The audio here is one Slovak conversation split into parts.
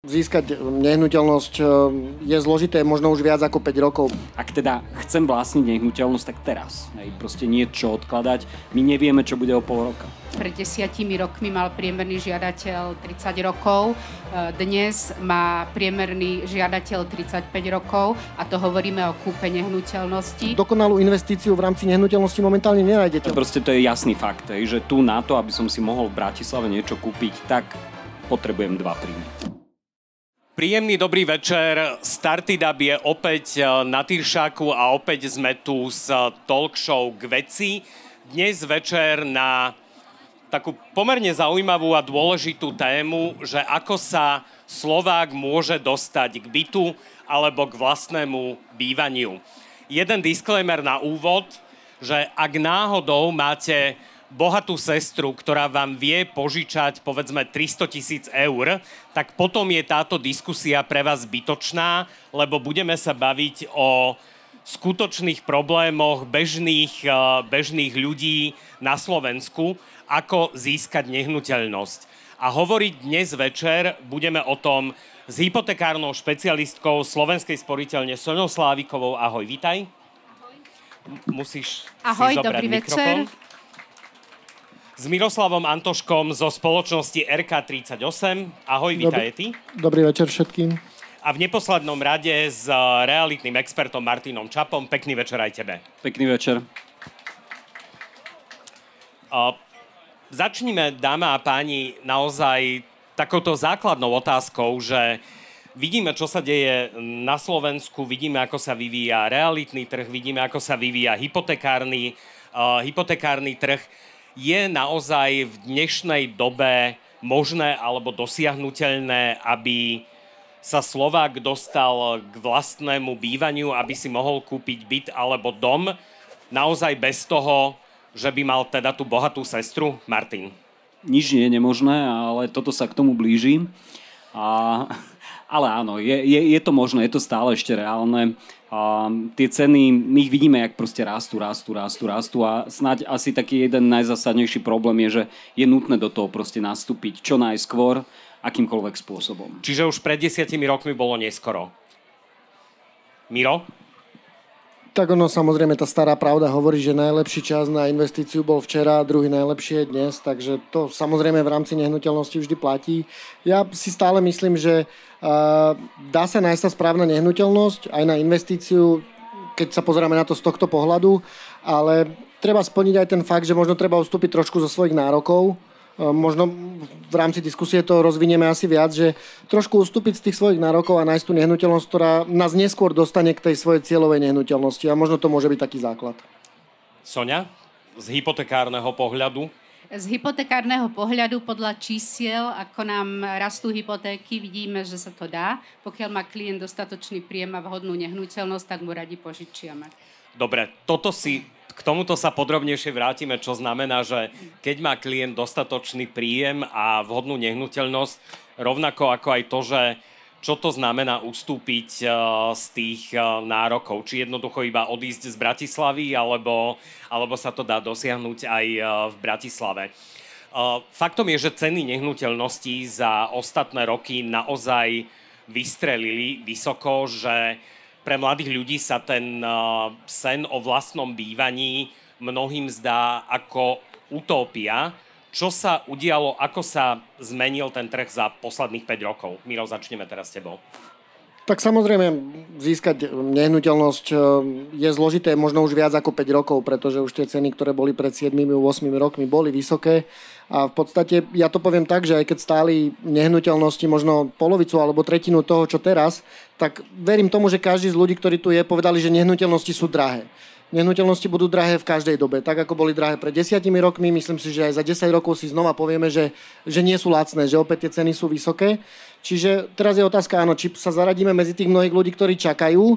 Získať nehnuteľnosť je zložité možno už viac ako 5 rokov. Ak teda chcem vlastniť nehnuteľnosť, tak teraz. Proste nie čo odkladať. My nevieme, čo bude o pol roka. Pred 10 rokmi mal priemerný žiadateľ 30 rokov, dnes má priemerný žiadateľ 35 rokov a to hovoríme o kúpe nehnuteľnosti. Dokonalú investíciu v rámci nehnuteľnosti momentálne nenájdete. Proste to je jasný fakt, že tu na to, aby som si mohol v Bratislave niečo kúpiť, tak potrebujem 2 príjmy. Príjemný dobrý večer. Startidab je opäť na Tyršáku a opäť sme tu s talk show k veci. Dnes večer na takú pomerne zaujímavú a dôležitú tému, že ako sa Slovák môže dostať k bytu alebo k vlastnému bývaniu. Jeden disclaimer na úvod, že ak náhodou máte bohatú sestru, ktorá vám vie požičať povedzme 300 000 eur, tak potom je táto diskusia pre vás zbytočná, lebo budeme sa baviť o skutočných problémoch bežných ľudí na Slovensku, ako získať nehnuteľnosť. A hovoriť dnes večer budeme o tom s hypotekárnou špecialistkou Slovenskej sporiteľne Soňou Slávikovou. Ahoj, vítaj. Musíš Ahoj, si zobrať dobrý mikrofón. večer. S Miroslavom Antoškom zo spoločnosti RK38. Ahoj, vítaj ty. Dobrý večer všetkým. A v neposlednom rade s realitným expertom Martinom Čapom. Pekný večer aj tebe. Pekný večer. Začnime, dáma a páni, naozaj takouto základnou otázkou, že vidíme, čo sa deje na Slovensku, vidíme, ako sa vyvíja realitný trh, vidíme, ako sa vyvíja hypotekárny trh. Je naozaj v dnešnej dobe možné alebo dosiahnuteľné, aby sa Slovák dostal k vlastnému bývaniu, aby si mohol kúpiť byt alebo dom, naozaj bez toho, že by mal teda tú bohatú sestru? Martin. Nič nie je nemožné, ale toto sa k tomu blíži. Ale áno, je to možné, je to stále ešte reálne. Tie ceny, my ich vidíme, jak proste rastú a snáď asi taký jeden najzásadnejší problém je, že je nutné do toho proste nastúpiť čo najskôr, akýmkoľvek spôsobom. Čiže už pred 10 rokmi bolo neskoro. Miro? Tak ono, samozrejme, tá stará pravda hovorí, že najlepší čas na investíciu bol včera, druhý najlepší je dnes, takže to samozrejme v rámci nehnuteľnosti vždy platí. Ja si stále myslím, že dá sa nájsť tá správna nehnuteľnosť aj na investíciu, keď sa pozeráme na to z tohto pohľadu, ale treba splniť aj ten fakt, že možno treba ustúpiť trošku zo svojich nárokov. Možno v rámci diskusie to rozvinieme asi viac, že trošku ustúpiť z tých svojich nárokov a nájsť tú nehnuteľnosť, ktorá nás neskôr dostane k tej svojej cieľovej nehnuteľnosti a možno to môže byť taký základ. Soňa, z hypotekárneho pohľadu? Z hypotekárneho pohľadu podľa čísiel, ako nám rastú hypotéky, vidíme, že sa to dá. Pokiaľ má klient dostatočný príjem a vhodnú nehnuteľnosť, tak mu radi požičiame. Dobre, k tomuto sa podrobnejšie vrátime, čo znamená, že keď má klient dostatočný príjem a vhodnú nehnuteľnosť, rovnako ako aj to, že čo to znamená ustúpiť z tých nárokov. Či jednoducho iba odísť z Bratislavy, alebo sa to dá dosiahnuť aj v Bratislave. Faktom je, že ceny nehnuteľností za ostatné roky naozaj vystrelili vysoko, že pre mladých ľudí sa ten sen o vlastnom bývaní mnohým zdá ako utópia. Čo sa udialo, ako sa zmenil ten trh za posledných 5 rokov? Miro, začneme teraz s tebou. Tak samozrejme, získať nehnuteľnosť je zložité možno už viac ako 5 rokov, pretože už tie ceny, ktoré boli pred 7-8 rokmi, boli vysoké. A v podstate, ja to poviem tak, že aj keď stáli nehnuteľnosti možno polovicu alebo tretinu toho, čo teraz, tak verím tomu, že každý z ľudí, ktorí tu je, povedali, že nehnuteľnosti sú drahé. Nehnuteľnosti budú drahé v každej dobe. Tak ako boli drahé pred 10 rokmi, myslím si, že aj za 10 rokov si znova povieme, že nie sú lacné, že opäť tie ceny sú vysoké. Čiže teraz je otázka, áno, či sa zaradíme medzi tých mnohých ľudí, ktorí čakajú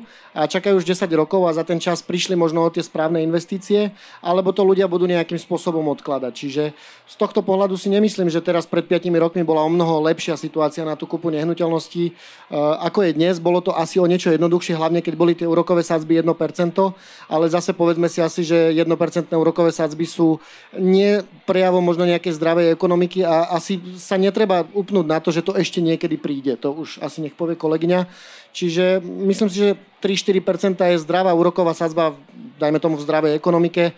už 10 rokov a za ten čas prišli možno o tie správne investície, alebo to ľudia budú nejakým spôsobom odkladať. Čiže z tohto pohľadu si nemyslím, že teraz pred 5 rokmi bola o mnoho lepšia situácia na tú kúpu nehnuteľností, ako je dnes. Bolo to asi o niečo jednoduchšie, hlavne keď boli tie úrokové sadzby 1%, ale zase povedzme si asi, že 1% úrokové sadzby sú nie prejavom možno nejakej zdravej ekonomiky a asi sa netreba upnúť na to, že to ešte niekedy kedy príde. To už asi nech povie kolegyňa. Čiže myslím si, že 3-4% je zdravá úroková sadzba, dajme tomu v zdravej ekonomike.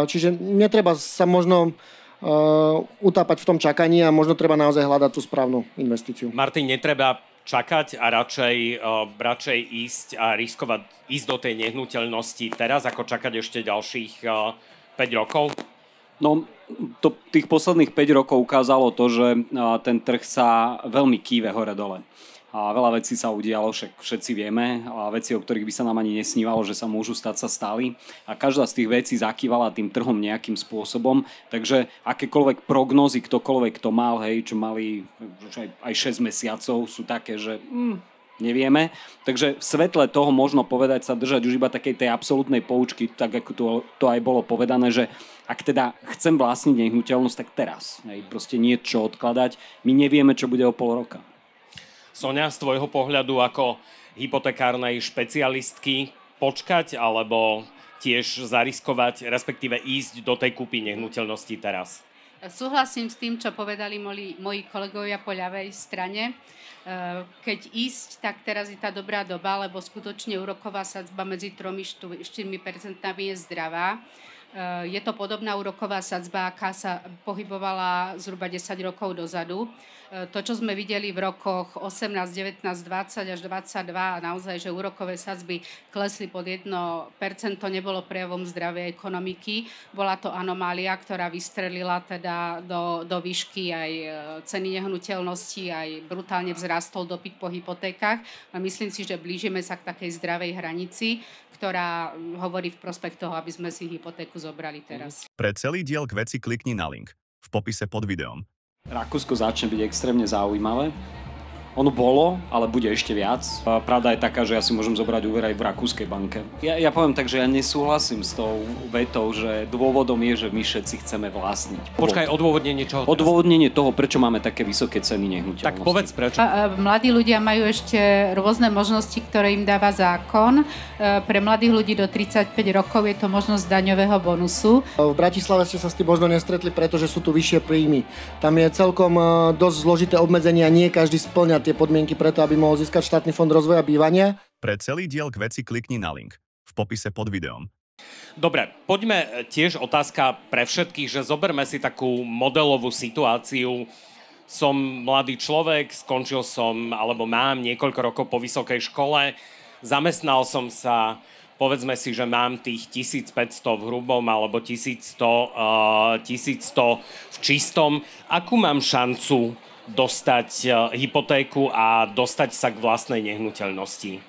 Čiže netreba sa možno utápať v tom čakaní a možno treba naozaj hľadať tú správnu investíciu. Martin, netreba čakať a radšej ísť a riskovať ísť do tej nehnuteľnosti teraz, ako čakať ešte ďalších 5 rokov? No, tých posledných 5 rokov ukázalo to, že ten trh sa veľmi kýve hore-dole. A veľa vecí sa udialo, však všetci vieme, a veci, o ktorých by sa nám ani nesnívalo, že sa môžu stať, sa stali. A každá z tých vecí zakývala tým trhom nejakým spôsobom. Takže akékoľvek prognózy, ktokoľvek to mal, hej, čo mali aj 6 mesiacov, sú také, že nevieme. Takže v svetle toho možno povedať sa držať už iba takej tej absolútnej poučky, tak ako to aj bolo povedané, že ak teda chcem vlastniť nehnuteľnosť, tak teraz. Hej, proste niečo odkladať. My nevieme, čo bude o pol roka. Soňa, z tvojho pohľadu ako hypotekárnej špecialistky počkať alebo tiež zariskovať, respektíve ísť do tej kúpy nehnuteľnosti teraz? Súhlasím s tým, čo povedali moji kolegovia po ľavej strane. Keď ísť, tak teraz je tá dobrá doba, lebo skutočne úroková sadzba medzi 3-4% je zdravá. Je to podobná úroková sadzba, aká sa pohybovala zhruba 10 rokov dozadu. To, čo sme videli v rokoch 18, 19, 20 až 22, naozaj, že úrokové sadzby klesli pod 1%, to nebolo prejavom zdravej ekonomiky. Bola to anomália, ktorá vystrelila teda do výšky aj ceny nehnuteľnosti, aj brutálne vzrastol dopyt po hypotékach. A myslím si, že blížime sa k takej zdravej hranici, ktorá hovorí v prospech toho, aby sme si hypotéku zobrali teraz. Pre celý diel k veci klikni na link v popise pod videom. Rakúsko začne byť extrémne zaujímavé. Ono bolo, ale bude ešte viac. Pravda je taká, že ja si môžem zobrať úver aj v rakúskej banke. Ja poviem tak, že ja nesúhlasím s tou vetou, že dôvodom je, že my všetci chceme vlastniť. Počkaj, odôvodnenie čoho? Odôvodnenie toho, prečo máme také vysoké ceny nehnuteľnosti. Tak povedz prečo. Mladí ľudia majú ešte rôzne možnosti, ktoré im dáva zákon. Pre mladých ľudí do 35 rokov je to možnosť daňového bonusu. V Bratislave ste sa s tým možno nestretli, pretože sú tu vyššie príjmy. Tam je celkom dosť zložité obmedzenie a nie každý spĺňa tie podmienky preto, aby mohol získať štátny fond rozvoja bývania. Pre celý diel k veci klikni na link v popise pod videom. Dobre, poďme tiež otázka pre všetkých, že zoberme si takú modelovú situáciu. Som mladý človek, skončil som, alebo mám niekoľko rokov po vysokej škole, zamestnal som sa, povedzme si, že mám tých 1500 v hrubom alebo 1100 v čistom. Akú mám šancu dostať hypotéku a dostať sa k vlastnej nehnuteľnosti?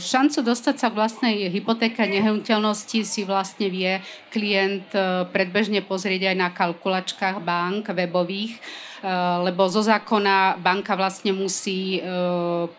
Šancu dostať sa k vlastnej hypotéke nehnuteľnosti si vlastne vie klient predbežne pozrieť aj na kalkulačkách bank webových, lebo zo zákona banka vlastne musí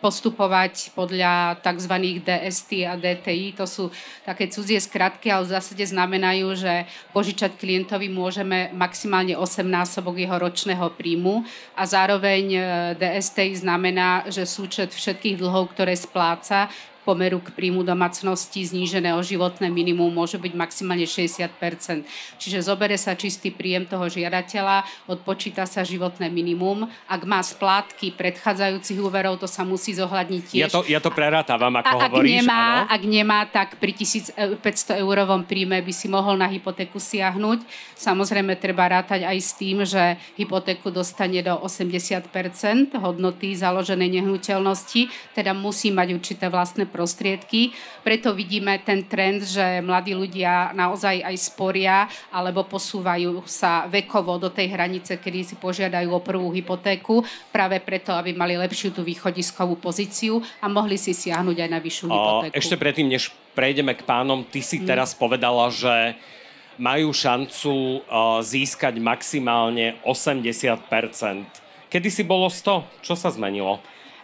postupovať podľa tzv. DST a DTI. To sú také cudzie skratky, ale v zásade znamenajú, že požičať klientovi môžeme maximálne 8-násobok jeho ročného príjmu a zároveň DSTI znamená, že súčet všetkých dlhov, ktoré spláca, pomeru k príjmu domácnosti znížené o životné minimum môže byť maximálne 60%. Čiže zobere sa čistý príjem toho žiadateľa, odpočíta sa životné minimum. Ak má splátky predchádzajúcich úverov, to sa musí zohľadniť tiež. Ja to prerátavam, ako hovoríš. Ak nemá, tak pri 1500 eurovom príjme by si mohol na hypotéku siahnuť. Samozrejme, treba rátať aj s tým, že hypotéku dostane do 80% hodnoty založenej nehnuteľnosti, teda musí mať určité vlastné prostriedky. Preto vidíme ten trend, že mladí ľudia naozaj aj sporia alebo posúvajú sa vekovo do tej hranice, kedy si požiadajú o prvú hypotéku, práve preto, aby mali lepšiu tú východiskovú pozíciu a mohli si siahnuť aj na vyššiu hypotéku. Ešte predtým, než prejdeme k pánom, ty si teraz povedala, že majú šancu získať maximálne 80%. Kedy si bolo 100? Čo sa zmenilo?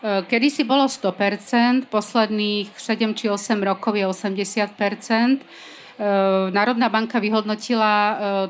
Kedy si bolo 100%, posledných 7 či 8 rokov je 80%. Národná banka vyhodnotila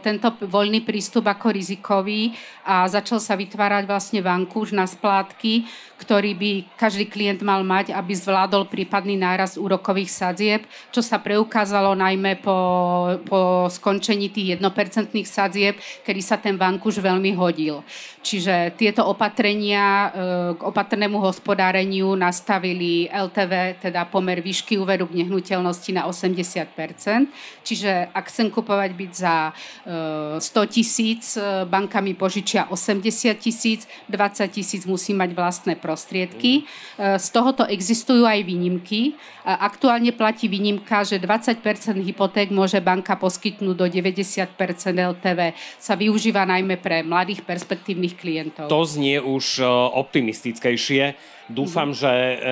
tento voľný prístup ako rizikový a začal sa vytvárať vlastne vankúš na splátky, ktorý by každý klient mal mať, aby zvládol prípadný nárast úrokových sadzieb, čo sa preukázalo najmä po skončení tých 1% sadzieb, kedy sa ten vankúš veľmi hodil. Čiže tieto opatrenia k opatrnému hospodáreniu nastavili LTV, teda pomer výšky úveru k nehnuteľnosti na 80%. Čiže ak chcem kupovať byt za 100 000, banka mi požičia 80 000, 20 000 musí mať vlastné prostriedky. Z tohoto existujú aj výnimky. Aktuálne platí výnimka, že 20% hypoték môže banka poskytnúť do 90% LTV. Sa využíva najmä pre mladých perspektívnych klientov. To znie už optimistickejšie. Dúfam, že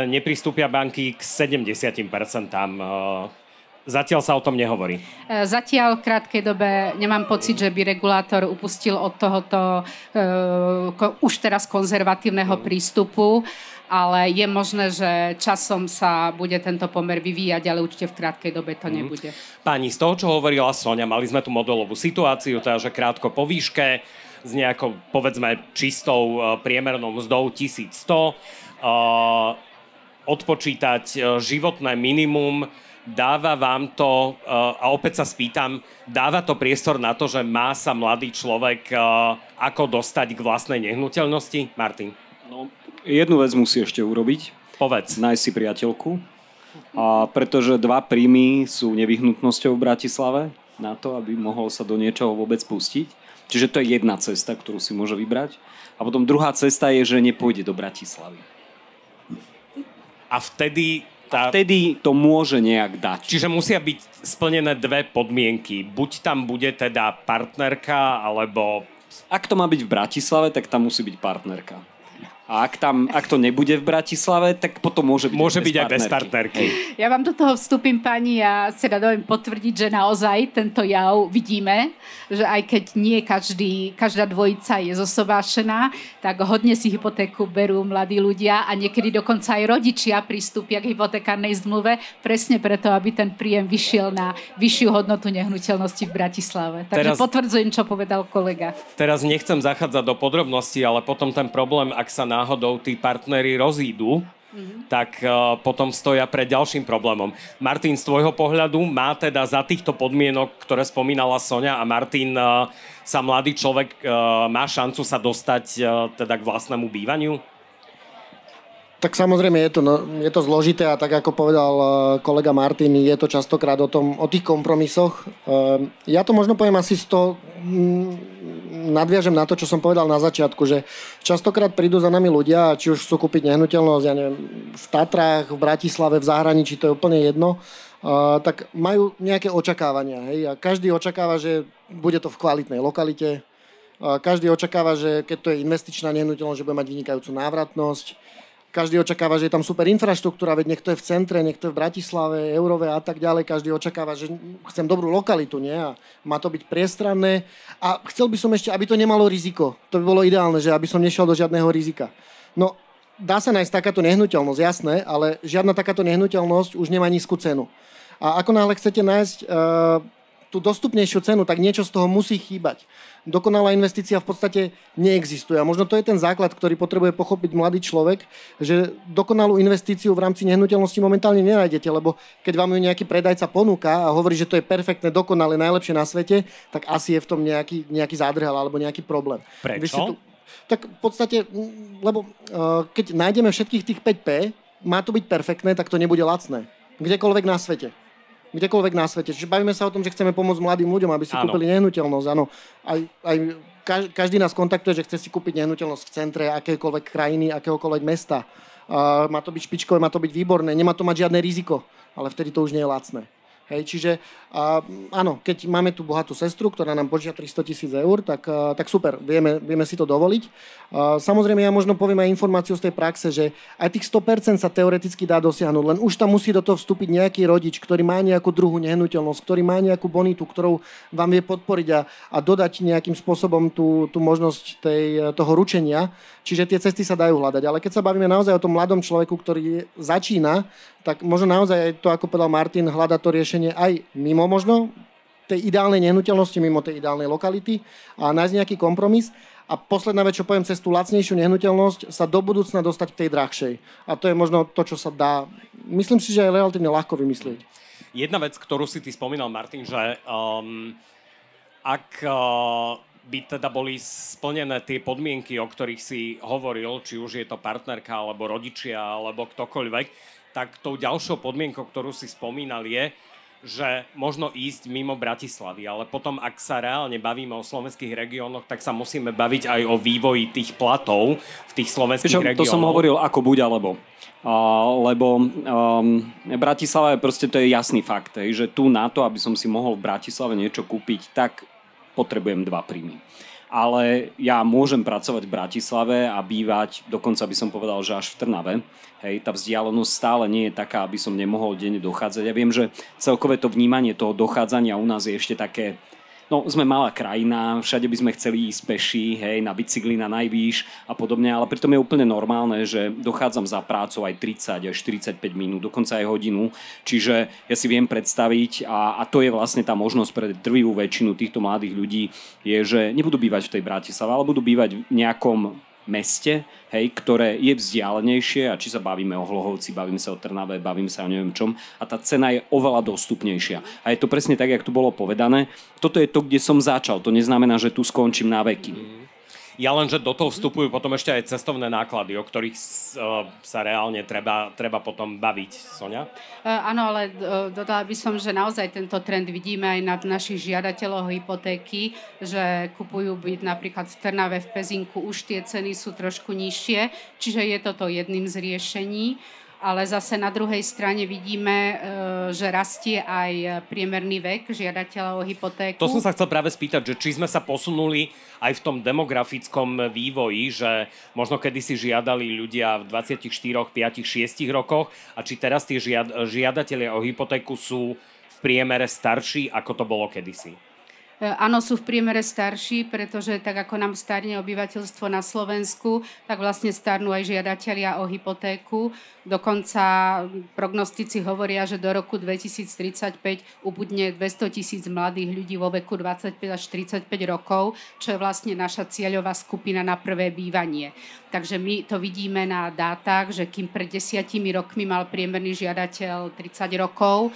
nepristúpia banky k 70%. Zatiaľ sa o tom nehovorí. Zatiaľ v krátkej dobe nemám pocit, že by regulátor upustil od tohoto už teraz konzervatívneho prístupu, ale je možné, že časom sa bude tento pomer vyvíjať, ale určite v krátkej dobe to nebude. Páni, z toho, čo hovorila Soňa, mali sme tu modelovú situáciu, teda, že krátko po výške, s nejakou, povedzme, čistou priemernou mzdou 1100, odpočítať životné minimum. Dáva vám to, a opäť sa spýtam, dáva to priestor na to, že má sa mladý človek ako dostať k vlastnej nehnuteľnosti? Martin? No, jednu vec musí ešte urobiť. Povedz. Nájsť si priateľku. Pretože 2 príjmy sú nevyhnutnosťou v Bratislave na to, aby mohol sa do niečoho vôbec pustiť. Čiže to je jedna cesta, ktorú si môže vybrať. A potom druhá cesta je, že nepôjde do Bratislavy. A vtedy to môže nejak dať. Čiže musia byť splnené 2 podmienky. Buď tam bude teda partnerka, alebo... Ak to má byť v Bratislave, tak tam musí byť partnerka. A ak to nebude v Bratislave, tak potom môže byť aj bez partnerky. Ja vám do toho vstúpim, pani, a teda dovolím potvrdiť, že naozaj tento jav vidíme, že aj keď nie každá dvojica je zosobášená, tak hodne si hypotéku berú mladí ľudia a niekedy dokonca aj rodičia pristúpia k hypotekárnej zmluve presne preto, aby ten príjem vyšiel na vyššiu hodnotu nehnuteľnosti v Bratislave. Takže potvrdzujem, čo povedal kolega. Teraz nechcem zachádzať do podrobností, ale potom ten problém, ak sa náhodou tí partneri rozídu, tak potom stoja pred ďalším problémom. Martin, z tvojho pohľadu má teda za týchto podmienok, ktoré spomínala Soňa a Martin, sa mladý človek má šancu sa dostať teda k vlastnému bývaniu? Tak samozrejme je to zložité a tak ako povedal kolega Martin, je to častokrát o tých kompromisoch. Ja to možno poviem asi nadviažem na to, čo som povedal na začiatku, že častokrát prídu za nami ľudia, či už chcú kúpiť nehnuteľnosť, ja neviem, v Tatrách, v Bratislave, v zahraničí, to je úplne jedno, tak majú nejaké očakávania. Hej? A každý očakáva, že bude to v kvalitnej lokalite, každý očakáva, že keď to je investičná nehnuteľnosť, že bude mať vynikajúcu návratnosť. Každý očakáva, že je tam super infraštruktúra, veď niekto je v centre, niekto je v Bratislave, Eurove a tak ďalej. Každý očakáva, že chcem dobrú lokalitu, nie? A má to byť priestranné. A chcel by som ešte, aby to nemalo riziko. To by bolo ideálne, že aby som nešiel do žiadneho rizika. No, dá sa nájsť takáto nehnuteľnosť, jasné, ale žiadna takáto nehnuteľnosť už nemá nízku cenu. A ako náhle chcete nájsť tú dostupnejšiu cenu, tak niečo z toho musí chýbať. Dokonalá investícia v podstate neexistuje. A možno to je ten základ, ktorý potrebuje pochopiť mladý človek, že dokonalú investíciu v rámci nehnuteľnosti momentálne nenájdete, lebo keď vám ju nejaký predajca ponúka a hovorí, že to je perfektné, dokonalé, najlepšie na svete, tak asi je v tom nejaký zádrhel alebo nejaký problém. Prečo? Tak v podstate, lebo keď nájdeme všetkých tých 5P, má to byť perfektné, tak to nebude lacné. Kdekoľvek na svete. Čiže bavíme sa o tom, že chceme pomôcť mladým ľuďom, aby si kúpili nehnuteľnosť. Áno. Aj každý nás kontaktuje, že chce si kúpiť nehnuteľnosť v centre akékoľvek krajiny, akéhokoľvek mesta. Má to byť špičkové, má to byť výborné, nemá to mať žiadne riziko, ale vtedy to už nie je lacné. Hej, čiže áno, keď máme tú bohatú sestru, ktorá nám požičia 300 000 eur, tak super, vieme si to dovoliť. Samozrejme, ja možno poviem aj informáciu z tej praxe, že aj tých 100% sa teoreticky dá dosiahnuť, len už tam musí do toho vstúpiť nejaký rodič, ktorý má nejakú druhú nehnuteľnosť, ktorý má nejakú bonitu, ktorou vám vie podporiť a dodať nejakým spôsobom tú možnosť toho ručenia. Čiže tie cesty sa dajú hľadať. Ale keď sa bavíme naozaj o tom mladom človeku, ktorý začína, tak možno naozaj to, ako povedal Martin, hľadať to riešenie aj mimo možno tej ideálnej nehnuteľnosti mimo tej ideálnej lokality a nájsť nejaký kompromis. A posledná vec, čo poviem, cez tú lacnejšiu nehnuteľnosť sa do budúcna dostať k tej drahšej. A to je možno to, čo sa dá, myslím si, že je relatívne ľahko vymyslieť. Jedna vec, ktorú si ty spomínal, Martin, že ak by teda boli splnené tie podmienky, o ktorých si hovoril, či už je to partnerka, alebo rodičia, alebo ktokoľvek, tak tou ďalšou podmienkou, ktorú si spomínal, je, že možno ísť mimo Bratislavy, ale potom, ak sa reálne bavíme o slovenských regiónoch, tak sa musíme baviť aj o vývoji tých platov v tých slovenských regiónoch. To som hovoril ako buď alebo. Lebo Bratislava proste to je jasný fakt, že tu na to, aby som si mohol v Bratislave niečo kúpiť, tak potrebujem 2 príjmy. Ale ja môžem pracovať v Bratislave a bývať, dokonca by som povedal, že až v Trnave. Hej, tá vzdialenosť stále nie je taká, aby som nemohol denne dochádzať. Ja viem, že celkové to vnímanie toho dochádzania u nás je ešte také, no sme malá krajina, všade by sme chceli ísť peši, hej, na bicykli na najvýš a podobne, ale pritom je úplne normálne, že dochádzam za prácou aj 30 až 45 minút, dokonca aj hodinu, čiže ja si viem predstaviť a to je vlastne tá možnosť pre drvivú väčšinu týchto mladých ľudí, je, že nebudú bývať v tej Bratislave, ale budú bývať v nejakom meste, hej, ktoré je vzdialenejšie a či sa bavíme o Hlohovci, bavíme sa o Trnave, bavíme sa o neviem čom a tá cena je oveľa dostupnejšia. A je to presne tak, jak tu bolo povedané. Toto je to, kde som začal. To neznamená, že tu skončím na veky. Ja len, že do toho vstupujú potom ešte aj cestovné náklady, o ktorých sa reálne treba potom baviť. Soňa? Áno, ale dodala by som, že naozaj tento trend vidíme aj na našich žiadateľov hypotéky, že kupujú byt napríklad v Trnave, v Pezinku, už tie ceny sú trošku nižšie, čiže je toto jedným z riešení. Ale zase na druhej strane vidíme, že rastie aj priemerný vek žiadateľa o hypotéku. To som sa chcel práve spýtať, že či sme sa posunuli aj v tom demografickom vývoji, že možno kedysi žiadali ľudia v 24, 5, 6 rokoch a či teraz tí žiadatelia o hypotéku sú v priemere starší, ako to bolo kedysi. Áno, sú v priemere starší, pretože tak ako nám starne obyvateľstvo na Slovensku, tak vlastne starnú aj žiadatelia o hypotéku. Dokonca prognostici hovoria, že do roku 2035 ubudne 200 000 mladých ľudí vo veku 25 až 45 rokov, čo je vlastne naša cieľová skupina na prvé bývanie. Takže my to vidíme na dátach, že kým pred 10 rokmi mal priemerný žiadateľ 30 rokov,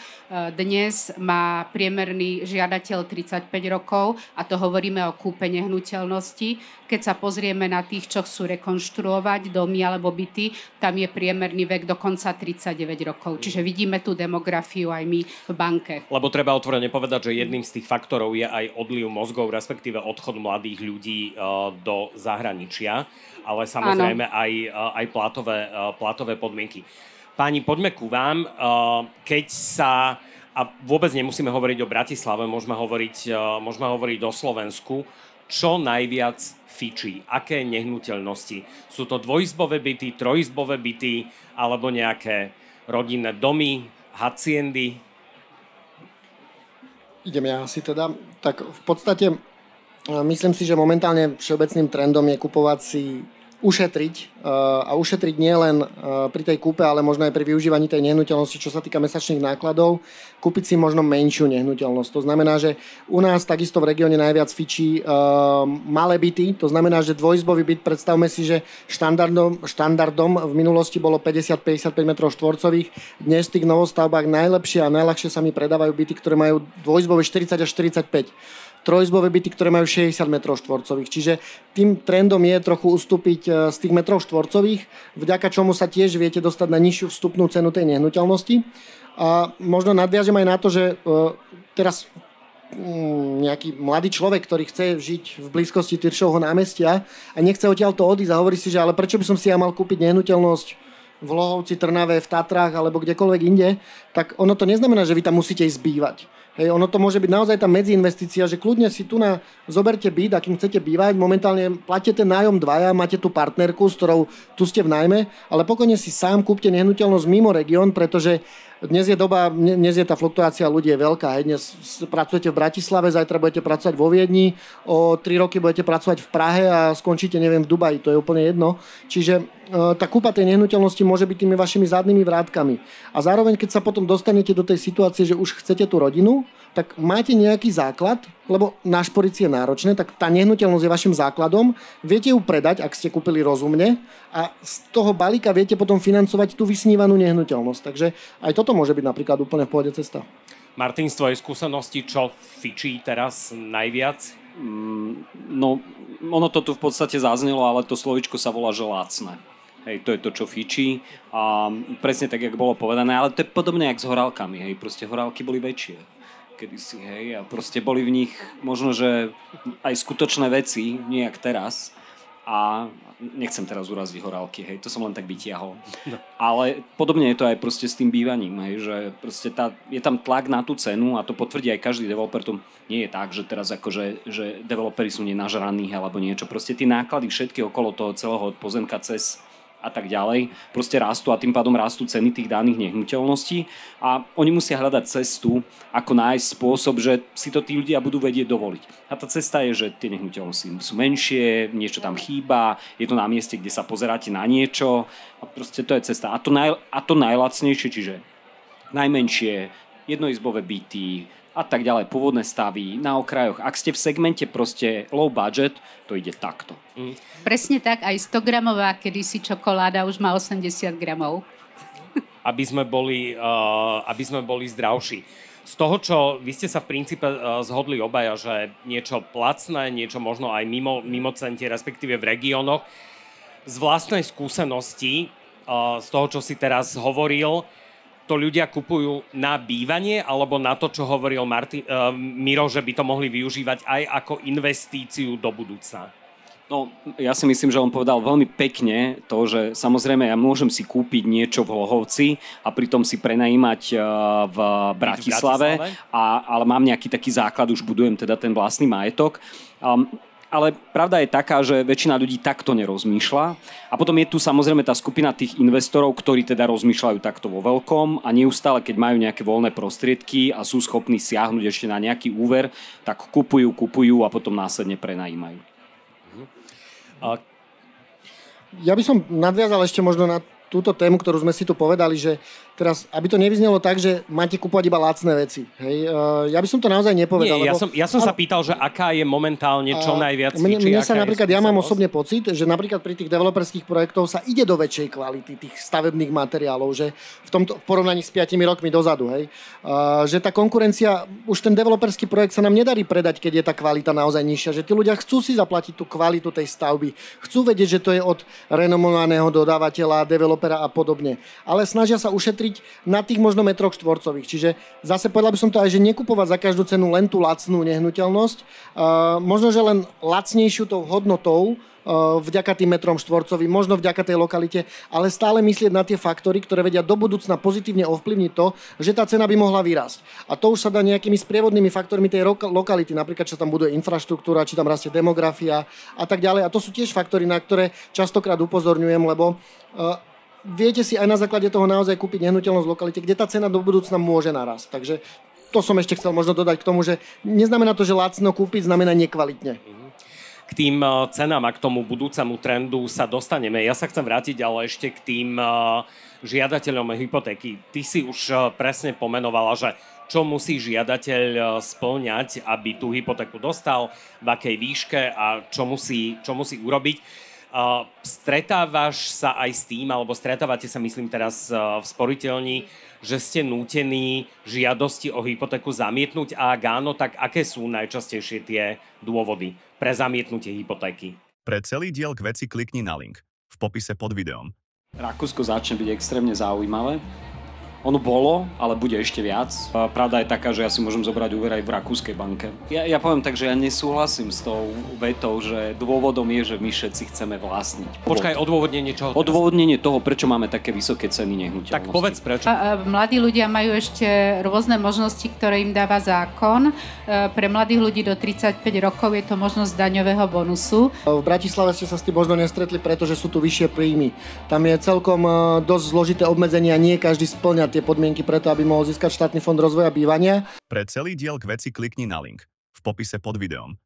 dnes má priemerný žiadateľ 35 rokov a to hovoríme o kúpe nehnuteľnosti. Keď sa pozrieme na tých, čo chcú rekonštruovať domy alebo byty, tam je priemerný vek dokonca 39 rokov. Čiže vidíme tú demografiu aj my v banke. Lebo treba otvorene povedať, že jedným z tých faktorov je aj odliv mozgov, respektíve odchod mladých ľudí do zahraničia, ale samozrejme aj platové podmienky. Páni, poďme ku vám. Keď sa, a vôbec nemusíme hovoriť o Bratislave, môžeme hovoriť o Slovensku, čo najviac fičí? Aké nehnuteľnosti? Sú to dvojizbové byty, trojizbové byty, alebo nejaké rodinné domy, haciendy? Idem ja asi teda. Tak v podstate myslím si, že momentálne všeobecným trendom je kupovať si ušetriť a ušetriť nie len pri tej kúpe, ale možno aj pri využívaní tej nehnuteľnosti, čo sa týka mesačných nákladov, kúpiť si možno menšiu nehnuteľnosť. To znamená, že u nás takisto v regióne najviac fičí malé byty, to znamená, že dvojizbový byt, predstavme si, že štandardom v minulosti bolo 50-55 m2, dnes v tých novostavbách najlepšie a najľahšie sa mi predávajú byty, ktoré majú dvojizbové 40 až 45, trojizbové byty, ktoré majú 60 m2. Čiže tým trendom je trochu ustúpiť z tých metrov štvorcových, vďaka čomu sa tiež viete dostať na nižšiu vstupnú cenu tej nehnuteľnosti. A možno nadviažem aj na to, že teraz nejaký mladý človek, ktorý chce žiť v blízkosti Tyršovho námestia a nechce odtiaľto odísť a hovorí si, že ale prečo by som si ja mal kúpiť nehnuteľnosť v Lohovci, Trnave, v Tatrách alebo kdekoľvek inde, tak ono to neznamená, že vy tam musíte ísť bývať. Hej, ono to môže byť naozaj tá medziinvestícia, že kľudne si tu zoberte byt, akým chcete bývať, momentálne platíte nájom dvaja, máte tu partnerku, s ktorou tu ste v nájme, ale pokojne si sám kúpte nehnuteľnosť mimo región, pretože dnes je tá fluktuácia ľudí je veľká. Hej. Dnes pracujete v Bratislave, zajtra budete pracovať vo Viedni, o 3 roky budete pracovať v Prahe a skončíte, neviem, v Dubaji, to je úplne jedno. Čiže tá kúpa tej nehnuteľnosti môže byť tými vašimi zadnými vrátkami. A zároveň, keď sa potom dostanete do tej situácie, že už chcete tú rodinu, tak máte nejaký základ, lebo našporiť si je náročné, tak tá nehnuteľnosť je vašim základom, viete ju predať, ak ste kúpili rozumne a z toho balíka viete potom financovať tú vysnívanú nehnuteľnosť. Takže aj toto môže byť napríklad úplne v pohode cesta. Martin, z tvojej skúsenosti, čo fičí teraz najviac? No, ono to tu v podstate zaznelo, ale to slovičko sa volá, že lacné. Hej, to je to, čo fičí. A presne tak, jak bolo povedané, ale to je podobne jak s horálkami. Hej, proste horálky boli väčšie kedysi, hej, a proste boli v nich možno, že aj skutočné veci, nie jak teraz. A nechcem teraz uraziť horálky, hej, to som len tak vytiahol. No. Ale podobne je to aj proste s tým bývaním, hej, že proste je tam tlak na tú cenu a to potvrdí aj každý developer. To nie je tak, že teraz akože, že developeri sú nenažraní alebo niečo. Proste tie náklady všetky okolo toho celého od pozemka cez a tak ďalej, proste rastú a tým pádom rastú ceny tých daných nehnuteľností a oni musia hľadať cestu, ako nájsť spôsob, že si to tí ľudia budú vedieť dovoliť. A tá cesta je, že tie nehnuteľnosti sú menšie, niečo tam chýba, je to na mieste, kde sa pozeráte na niečo a proste to je cesta. A to najlacnejšie, čiže najmenšie, jednoizbové byty a tak ďalej, pôvodné stavy na okrajoch. Ak ste v segmente proste low budget, to ide takto. Presne tak, aj 100 gramová, kedysi čokoláda už má 80 gramov. Aby sme boli zdravší. Z toho, čo vy ste sa v princípe zhodli obaja, že niečo placné, niečo možno aj mimo centier, respektíve v regiónoch, z vlastnej skúsenosti, z toho, čo si teraz hovoril, to ľudia kupujú na bývanie alebo na to, čo hovoril Miro, že by to mohli využívať aj ako investíciu do budúcna? No, ja si myslím, že on povedal veľmi pekne to, že samozrejme ja môžem si kúpiť niečo v Hlohovci a pritom si prenajímať v Bratislave, ale mám nejaký taký základ, už budujem teda ten vlastný majetok. Ale pravda je taká, že väčšina ľudí takto nerozmýšľa. A potom je tu samozrejme tá skupina tých investorov, ktorí teda rozmýšľajú takto vo veľkom a neustále, keď majú nejaké voľné prostriedky a sú schopní siahnuť ešte na nejaký úver, tak kupujú a potom následne prenajímajú. Ja by som nadviazal ešte možno na túto tému, ktorú sme si tu povedali, že teraz, aby to nevyznelo tak, že máte kúpovať iba lacné veci. Hej? Ja by som to naozaj nepovedal. Nie, ja som sa pýtal, že aká je momentálne čo najviac fičí. Mne sa napríklad, ja mám osobne pocit, že napríklad pri tých developerských projektov sa ide do väčšej kvality tých stavebných materiálov, že v porovnaní s 5 rokmi dozadu, hej? Že tá konkurencia, už ten developerský projekt sa nám nedarí predať, keď je tá kvalita naozaj nižšia, že tí ľudia chcú si zaplatiť tú kvalitu tej stavby, chcú vedieť, že to je od renomovaného dodávateľa, developera a podobne. Ale snažia sa ušetriť na tých možno metroch štvorcových. Čiže zase povedal by som to aj, že nekupovať za každú cenu len tú lacnú nehnuteľnosť, možno, že len lacnejšiu tou hodnotou vďaka tým metrom štvorcovým, možno vďaka tej lokalite, ale stále myslieť na tie faktory, ktoré vedia do budúcna pozitívne ovplyvniť to, že tá cena by mohla vyrásť. A to už sa dá nejakými sprievodnými faktormi tej lokality, napríklad, čo tam buduje infraštruktúra, či tam rastie demografia a tak ďalej. A to sú tiež faktory, na ktoré častokrát upozorňujem, lebo viete si aj na základe toho naozaj kúpiť nehnuteľnosť v lokalite, kde tá cena do budúcna môže narásť. Takže to som ešte chcel možno dodať k tomu, že neznamená to, že lacno kúpiť, znamená nekvalitne. K tým cenám a k tomu budúcemu trendu sa dostaneme. Ja sa chcem vrátiť ale ešte k tým žiadateľom hypotéky. Ty si už presne pomenovala, že čo musí žiadateľ spĺňať, aby tú hypotéku dostal, v akej výške a čo musí urobiť. Stretávaš sa aj s tým, alebo stretávate sa, myslím teraz v sporiteľni, že ste nútení žiadosti o hypotéku zamietnúť a ak áno, tak aké sú najčastejšie tie dôvody pre zamietnutie hypotéky? Pre celý diel k veci klikni na link v popise pod videom. Rakúsko začne byť extrémne zaujímavé. Ono bolo, ale bude ešte viac. Pravda je taká, že ja si môžem zobrať úver aj v rakúskej banke. Ja poviem tak, že ja nesúhlasím s tou vetou, že dôvodom je, že my všetci chceme vlastniť. Počkaj, odôvodnenie čoho? Odôvodnenie toho, prečo máme také vysoké ceny nehnuteľnosti. Tak povedz prečo. Mladí ľudia majú ešte rôzne možnosti, ktoré im dáva zákon. Pre mladých ľudí do 35 rokov je to možnosť daňového bonusu. V Bratislave ste sa s tým možno nestretli, pretože sú tu vyššie príjmy. Tam je celkom dosť zložité obmedzenia, nie každý spĺňa tie podmienky preto, aby mohol získať štátny fond rozvoja bývania. Pre celý diel k veci klikni na link v popise pod videom.